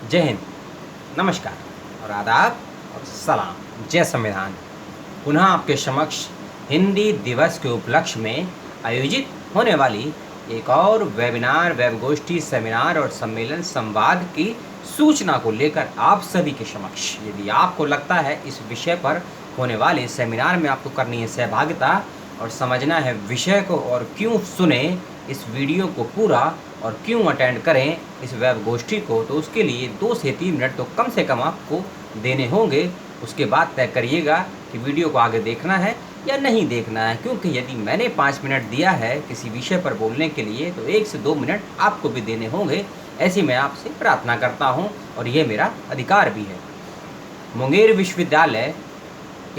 जय हिंद, नमस्कार और आदाब और सलाम। जय संविधान। पुनः आपके समक्ष हिंदी दिवस के उपलक्ष्य में आयोजित होने वाली एक और वेबिनार, वेब गोष्ठी, सेमिनार और सम्मेलन संवाद की सूचना को लेकर आप सभी के समक्ष, यदि आपको लगता है इस विषय पर होने वाले सेमिनार में आपको करनी है सहभागिता और समझना है विषय को और क्यों सुने इस वीडियो को पूरा और क्यों अटेंड करें इस वेब गोष्ठी को, तो उसके लिए 2 से 3 मिनट तो कम से कम आपको देने होंगे। उसके बाद तय करिएगा कि वीडियो को आगे देखना है या नहीं देखना है, क्योंकि यदि मैंने 5 मिनट दिया है किसी विषय पर बोलने के लिए तो 1 से 2 मिनट आपको भी देने होंगे। ऐसी मैं आपसे प्रार्थना करता हूं और ये मेरा अधिकार भी है। मुंगेर विश्वविद्यालय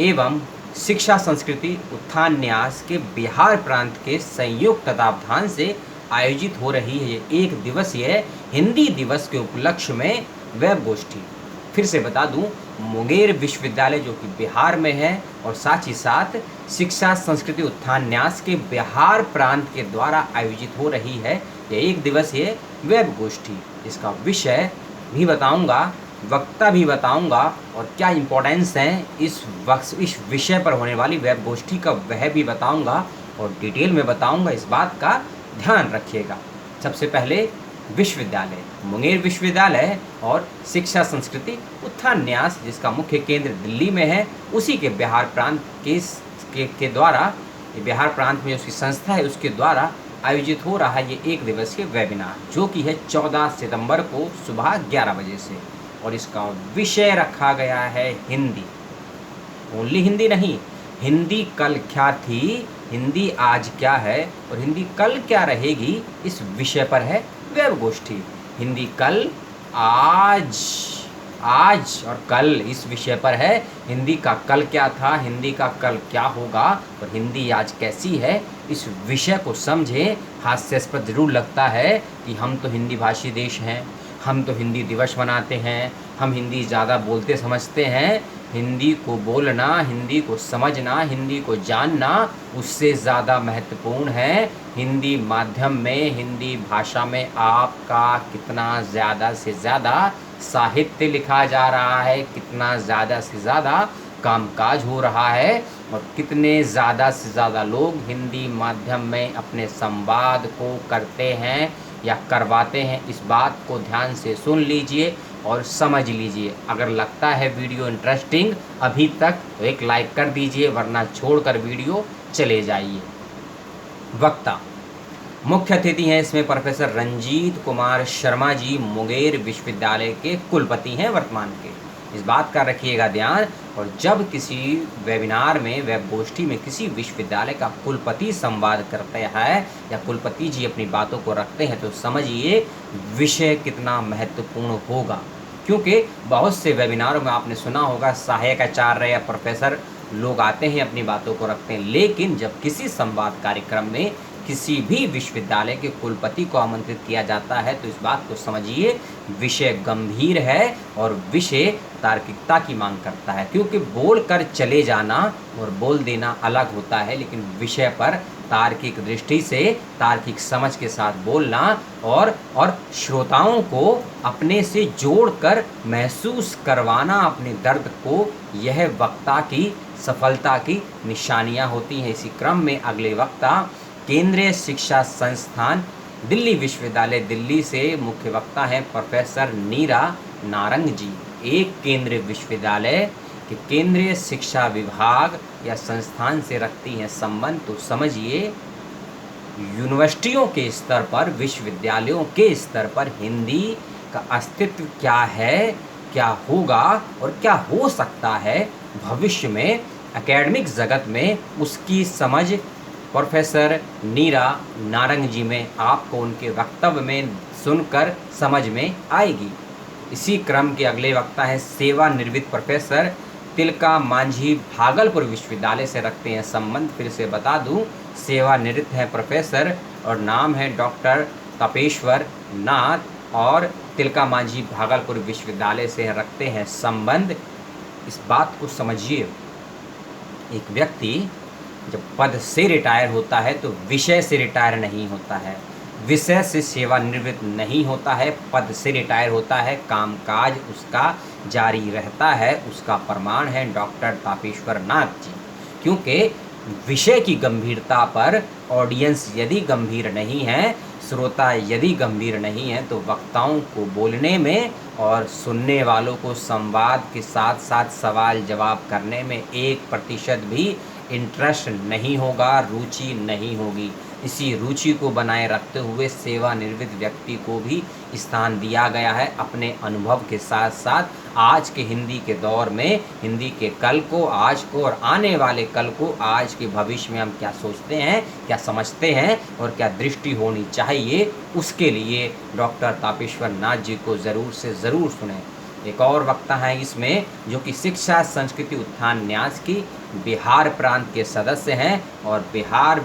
एवं शिक्षा संस्कृति उत्थान न्यास के बिहार प्रांत के संयुक्त तत्वावधान से आयोजित हो रही है एक दिवसीय हिंदी दिवस के उपलक्ष्य में वेब गोष्ठी। फिर से बता दूं, मुंगेर विश्वविद्यालय जो कि बिहार में है और साथ ही साथ शिक्षा संस्कृति उत्थान न्यास के बिहार प्रांत के द्वारा आयोजित हो रही है यह एक दिवसीय वेब गोष्ठी। इसका विषय भी बताऊंगा, वक्ता भी बताऊंगा और क्या इम्पोर्टेंस है इस विषय पर होने वाली वेब गोष्ठी का वह भी बताऊंगा और डिटेल में बताऊंगा। इस बात का ध्यान रखिएगा। सबसे पहले विश्वविद्यालय, मुंगेर विश्वविद्यालय और शिक्षा संस्कृति उत्थान न्यास जिसका मुख्य केंद्र दिल्ली में है, उसी के बिहार प्रांत के द्वारा, बिहार प्रांत में उसकी संस्था है उसके द्वारा आयोजित हो रहा है ये एक दिवसीय वेबिनार, जो कि है 14 सितंबर को सुबह 11 बजे से। और इसका विषय रखा गया है हिंदी। ओनली हिंदी नहीं, हिंदी कल क्या थी, हिंदी आज क्या है और हिंदी कल क्या रहेगी, इस विषय पर है वेब गोष्ठी। हिंदी कल, आज और कल इस विषय पर है। हिंदी का कल क्या था, हिंदी का कल क्या होगा और हिंदी आज कैसी है, इस विषय को समझें। हास्यास्पद जरूर लगता है कि हम तो हिंदी भाषी देश हैं, हम तो हिंदी दिवस मनाते हैं, हम हिंदी ज़्यादा बोलते समझते हैं। हिंदी को बोलना, हिंदी को समझना, हिंदी को जानना उससे ज़्यादा महत्वपूर्ण है हिंदी माध्यम में, हिंदी भाषा में आपका कितना ज़्यादा से ज़्यादा साहित्य लिखा जा रहा है, कितना ज़्यादा से ज़्यादा कामकाज हो रहा है और कितने ज़्यादा से ज़्यादा लोग हिंदी माध्यम में अपने संवाद को करते हैं या करवाते हैं। इस बात को ध्यान से सुन लीजिए और समझ लीजिए। अगर लगता है वीडियो इंटरेस्टिंग अभी तक तो एक लाइक कर दीजिए, वरना छोड़कर वीडियो चले जाइए। वक्ता, मुख्य अतिथि हैं इसमें प्रोफेसर रंजीत कुमार शर्मा जी, मुंगेर विश्वविद्यालय के कुलपति हैं वर्तमान के। इस बात का रखिएगा ध्यान। और जब किसी वेबिनार में, वेब गोष्ठी में किसी विश्वविद्यालय का कुलपति संवाद करते हैं या कुलपति जी अपनी बातों को रखते हैं तो समझिए विषय कितना महत्वपूर्ण होगा। क्योंकि बहुत से वेबिनारों में आपने सुना होगा सहायक आचार्य या प्रोफेसर लोग आते हैं अपनी बातों को रखते हैं, लेकिन जब किसी संवाद कार्यक्रम में किसी भी विश्वविद्यालय के कुलपति को आमंत्रित किया जाता है तो इस बात को समझिए विषय गंभीर है और विषय तार्किकता की मांग करता है। क्योंकि बोल कर चले जाना और बोल देना अलग होता है, लेकिन विषय पर तार्किक दृष्टि से, तार्किक समझ के साथ बोलना और श्रोताओं को अपने से जोड़कर महसूस करवाना अपने दर्द को, यह वक्ता की सफलता की निशानियां होती हैं। इसी क्रम में अगले वक्ता केंद्रीय शिक्षा संस्थान दिल्ली विश्वविद्यालय दिल्ली से मुख्य वक्ता हैं प्रोफेसर नीरा नारंग जी। एक केंद्रीय विश्वविद्यालय के केंद्रीय शिक्षा विभाग या संस्थान से रखती हैं संबंध, तो समझिए यूनिवर्सिटियों के स्तर पर, विश्वविद्यालयों के स्तर पर हिंदी का अस्तित्व क्या है, क्या होगा और क्या हो सकता है भविष्य में एकेडमिक जगत में, उसकी समझ प्रोफेसर नीरा नारंग जी में आपको उनके वक्तव्य में सुनकर समझ में आएगी। इसी क्रम के अगले वक्ता हैं सेवानिवृत्त प्रोफेसर तिलका मांझी, भागलपुर विश्वविद्यालय से रखते हैं संबंध। फिर से बता दूं, सेवानिवृत्त है प्रोफेसर और नाम है डॉक्टर तपेश्वर नाथ और तिलका मांझी भागलपुर विश्वविद्यालय से रखते हैं संबंध। इस बात को समझिए, एक व्यक्ति जब पद से रिटायर होता है तो विषय से रिटायर नहीं होता है। विषय से सेवानिवृत्त नहीं होता है, पद से रिटायर होता है, कामकाज उसका जारी रहता है, उसका प्रमाण है डॉक्टर तापेश्वर नाथ जी। क्योंकि विषय की गंभीरता पर ऑडियंस यदि गंभीर नहीं है, श्रोता यदि गंभीर नहीं है, तो वक्ताओं को बोलने में और सुनने वालों को संवाद के साथ साथ सवाल जवाब करने में 1% भी इंटरेस्ट नहीं होगा, रुचि नहीं होगी। इसी रुचि को बनाए रखते हुए सेवानिवृत्त व्यक्ति को भी स्थान दिया गया है। अपने अनुभव के साथ साथ आज के हिंदी के दौर में, हिंदी के कल को, आज को और आने वाले कल को, आज के भविष्य में हम क्या सोचते हैं, क्या समझते हैं और क्या दृष्टि होनी चाहिए, उसके लिए डॉक्टर तापेश्वर नाथ जी को ज़रूर से ज़रूर सुनें। एक और वक्ता हैं इसमें जो कि शिक्षा संस्कृति उत्थान न्यास की बिहार प्रांत के सदस्य हैं और बिहार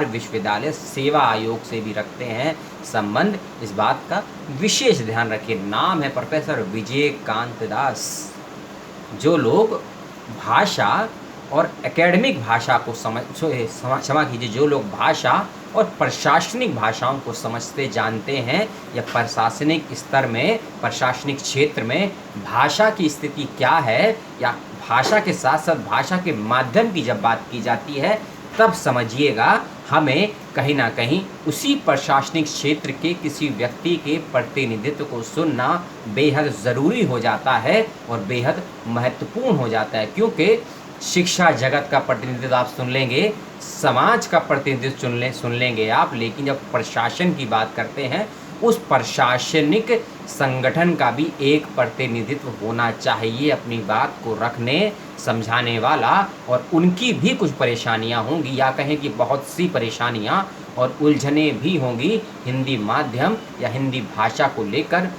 विश्वविद्यालय सेवा आयोग से भी रखते हैं संबंध। इस बात का विशेष ध्यान रखिए। नाम है प्रोफेसर विजयकांत दास। जो लोग भाषा और एकेडमिक भाषा को क्षमा कीजिए, जो लोग भाषा और प्रशासनिक भाषाओं को समझते जानते हैं या प्रशासनिक स्तर में, प्रशासनिक क्षेत्र में भाषा की स्थिति क्या है या भाषा के साथ साथ भाषा के माध्यम की जब बात की जाती है, तब समझिएगा हमें कहीं ना कहीं उसी प्रशासनिक क्षेत्र के किसी व्यक्ति के प्रतिनिधित्व को सुनना बेहद ज़रूरी हो जाता है और बेहद महत्वपूर्ण हो जाता है। क्योंकि शिक्षा जगत का प्रतिनिधित्व आप सुन लेंगे, समाज का प्रतिनिधित्व सुन लेंगे आप, लेकिन जब प्रशासन की बात करते हैं, उस प्रशासनिक संगठन का भी एक प्रतिनिधित्व होना चाहिए अपनी बात को रखने समझाने वाला। और उनकी भी कुछ परेशानियां होंगी, या कहें कि बहुत सी परेशानियां और उलझने भी होंगी हिंदी माध्यम या हिंदी भाषा को लेकर।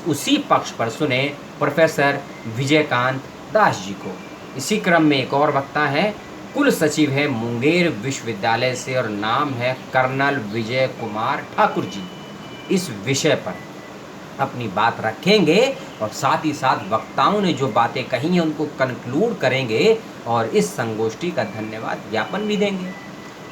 उसी पक्ष पर सुने प्रोफेसर विजयकांत दास जी को। इसी क्रम में एक और वक्ता है, कुल सचिव है मुंगेर विश्वविद्यालय से और नाम है कर्नल विजय कुमार ठाकुर जी। इस विषय पर अपनी बात रखेंगे और साथ ही साथ वक्ताओं ने जो बातें कही हैं उनको कंक्लूड करेंगे और इस संगोष्ठी का धन्यवाद ज्ञापन भी देंगे।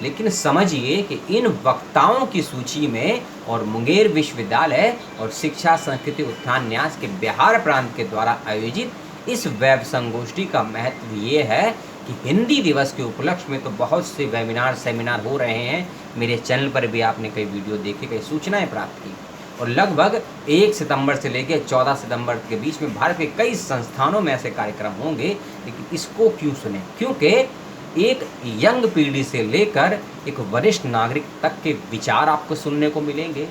लेकिन समझिए कि इन वक्ताओं की सूची में और मुंगेर विश्वविद्यालय और शिक्षा संस्कृति उत्थान न्यास के बिहार प्रांत के द्वारा आयोजित इस वेब संगोष्ठी का महत्व ये है कि हिंदी दिवस के उपलक्ष्य में तो बहुत से वेबिनार सेमिनार हो रहे हैं। मेरे चैनल पर भी आपने कई वीडियो देखे, कई सूचनाएं प्राप्त की और लगभग 1 सितंबर से लेकर 14 सितंबर के बीच में भारत के कई संस्थानों में ऐसे कार्यक्रम होंगे। लेकिन इसको क्यों सुने? क्योंकि एक यंग पीढ़ी से लेकर एक वरिष्ठ नागरिक तक के विचार आपको सुनने को मिलेंगे।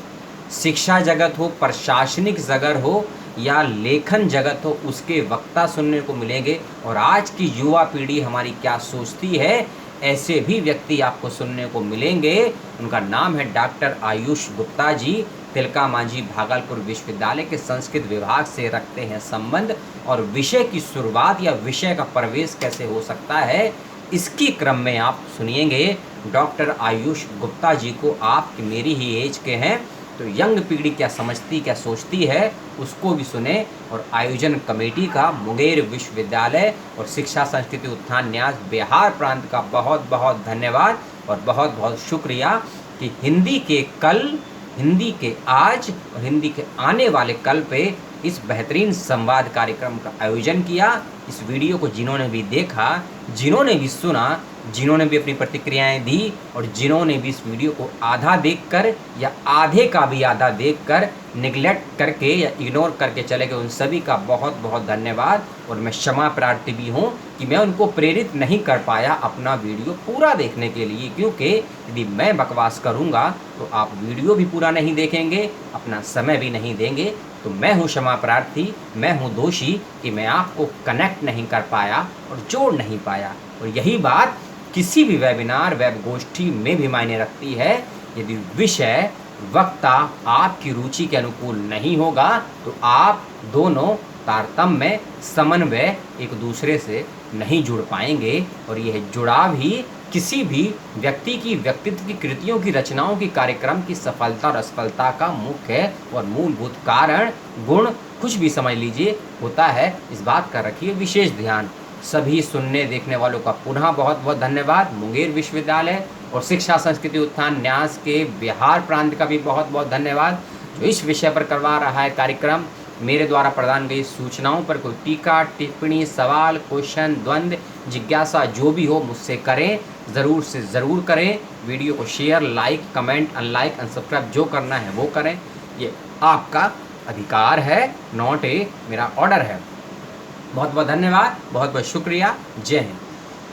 शिक्षा जगत हो, प्रशासनिक जगत हो या लेखन जगत हो, उसके वक्ता सुनने को मिलेंगे। और आज की युवा पीढ़ी हमारी क्या सोचती है, ऐसे भी व्यक्ति आपको सुनने को मिलेंगे। उनका नाम है डॉक्टर आयुष गुप्ता जी। तिलका मांझी भागलपुर विश्वविद्यालय के संस्कृत विभाग से रखते हैं संबंध। और विषय की शुरुआत या विषय का प्रवेश कैसे हो सकता है, इसकी क्रम में आप सुनिएंगे डॉक्टर आयुष गुप्ता जी को। आप मेरी ही एज के हैं, तो यंग पीढ़ी क्या समझती, क्या सोचती है, उसको भी सुने। और आयोजन कमेटी का मुंगेर विश्वविद्यालय और शिक्षा संस्कृति उत्थान न्यास बिहार प्रांत का बहुत बहुत धन्यवाद और बहुत बहुत शुक्रिया कि हिंदी के कल, हिंदी के आज और हिंदी के आने वाले कल पे इस बेहतरीन संवाद कार्यक्रम का आयोजन किया। इस वीडियो को जिन्होंने भी देखा, जिन्होंने भी सुना, जिन्होंने भी अपनी प्रतिक्रियाएं दी और जिन्होंने भी इस वीडियो को आधा देखकर या आधे का भी आधा देखकर निगलेक्ट करके या इग्नोर करके चले गए, उन सभी का बहुत बहुत धन्यवाद। और मैं क्षमा प्रार्थी भी हूँ कि मैं उनको प्रेरित नहीं कर पाया अपना वीडियो पूरा देखने के लिए, क्योंकि यदि मैं बकवास करूँगा तो आप वीडियो भी पूरा नहीं देखेंगे, अपना समय भी नहीं देंगे। तो मैं हूँ क्षमा प्रार्थी, मैं हूँ दोषी कि मैं आपको कनेक्ट नहीं कर पाया और जोड़ नहीं पाया। और यही बात किसी भी वेबिनार, वेब गोष्ठी में भी मायने रखती है। यदि विषय, वक्ता आपकी रुचि के अनुकूल नहीं होगा तो आप दोनों तारतम्य, समन्वय एक दूसरे से नहीं जुड़ पाएंगे। और यह जुड़ाव ही किसी भी व्यक्ति की व्यक्तित्व की कृतियों की रचनाओं की कार्यक्रम की सफलता और असफलता का मुख्य और मूलभूत कारण, गुण, कुछ भी समझ लीजिए, होता है। इस बात का रखिए विशेष ध्यान। सभी सुनने देखने वालों का पुनः बहुत बहुत धन्यवाद। मुंगेर विश्वविद्यालय और शिक्षा संस्कृति उत्थान न्यास के बिहार प्रांत का भी बहुत बहुत धन्यवाद, जो इस विषय पर करवा रहा है कार्यक्रम। मेरे द्वारा प्रदान गई सूचनाओं पर कोई टीका टिप्पणी सवाल क्वेश्चन द्वंद्व जिज्ञासा जो भी हो मुझसे करें, ज़रूर से ज़रूर करें। वीडियो को share like comment unlike unsubscribe जो करना है वो करें, ये आपका अधिकार है, नॉट ए मेरा ऑर्डर है। बहुत बहुत धन्यवाद, बहुत बहुत शुक्रिया, जय हिंद।